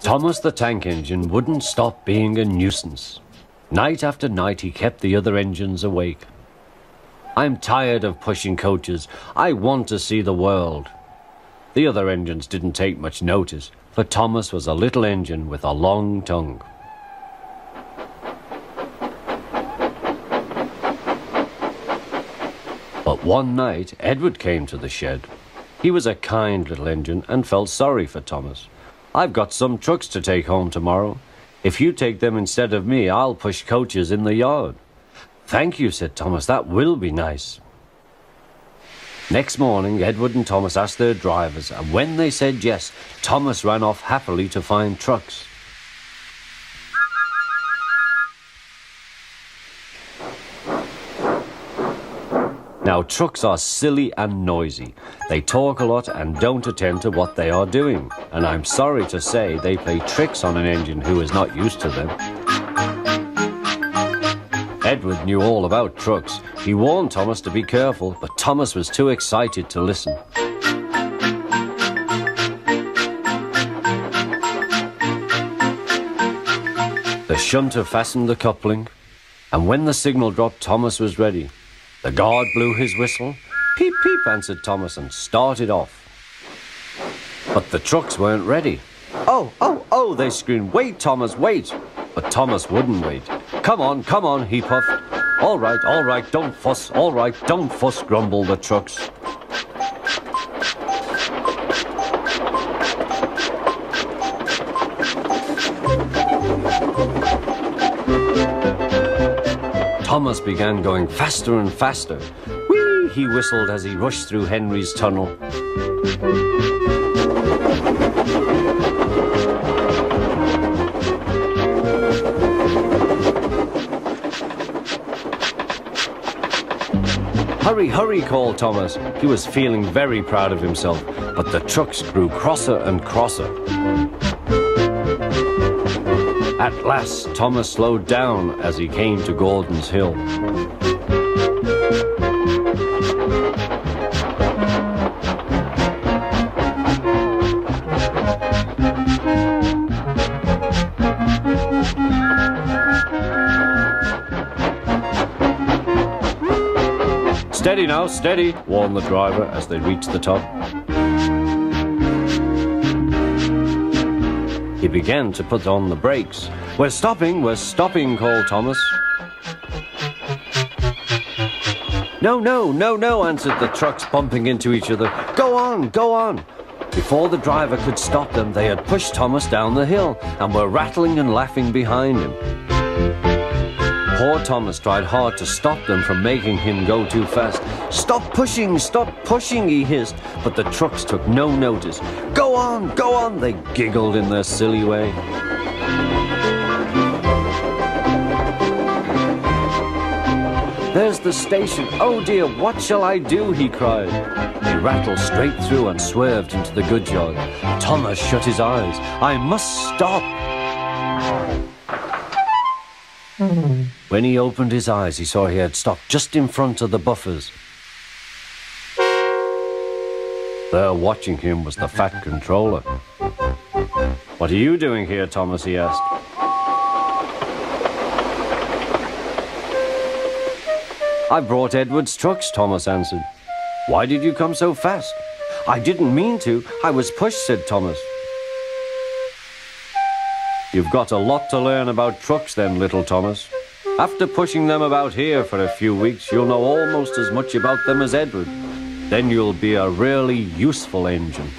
Thomas the tank engine wouldn't stop being a nuisance. Night after night he kept the other engines awake. "I'm tired of pushing coaches. I want to see the world." The other engines didn't take much notice, for Thomas was a little engine with a long tongue. But one night, Edward came to the shed. He was a kind little engine and felt sorry for Thomas. "I've got some trucks to take home tomorrow. If you take them instead of me, I'll push coaches in the yard." "Thank you," said Thomas. "That will be nice." Next morning, Edward and Thomas asked their drivers, and when they said yes, Thomas ran off happily to find trucks. Now, trucks are silly and noisy. They talk a lot and don't attend to what they are doing. And I'm sorry to say they play tricks on an engine who is not used to them. Edward knew all about trucks. He warned Thomas to be careful, but Thomas was too excited to listen. The shunter fastened the coupling, and when the signal dropped, Thomas was ready. The guard blew his whistle. "Peep, peep," answered Thomas, and started off. But the trucks weren't ready. "Oh, oh, oh," they screamed. "Wait, Thomas, wait." But Thomas wouldn't wait. Come on, he puffed. All right, don't fuss. All right, don't fuss," grumbled the trucks. Thomas began going faster and faster. "Whee!" he whistled as he rushed through Henry's tunnel. "Hurry, hurry," called Thomas. He was feeling very proud of himself, but the trucks grew crosser and crosser. At last, Thomas slowed down as he came to Gordon's Hill. "Steady now, steady," warned the driver as they reached the top. He began to put on the brakes. We're stopping," called Thomas. No, answered the trucks, bumping into each other. Go on. Before the driver could stop them, they had pushed Thomas down the hill and were rattling and laughing behind him. Poor Thomas tried hard to stop them from making him go too fast. Stop pushing, he hissed, but the trucks took no notice. Go on, they giggled in their silly way. There's the station. Oh dear, what shall I do? He cried. They rattled straight through and swerved into the goods yard. Thomas shut his eyes. I must stop. When he opened his eyes, he saw he had stopped just in front of the buffers. There watching him was the fat controller. What are you doing here, Thomas? He asked. I brought Edward's trucks, Thomas answered. Why did you come so fast? I didn't mean to. I was pushed, said Thomas. You've got a lot to learn about trucks then, little Thomas. After pushing them about here for a few weeks, you'll know almost as much about them as Edward. Then you'll be a really useful engine.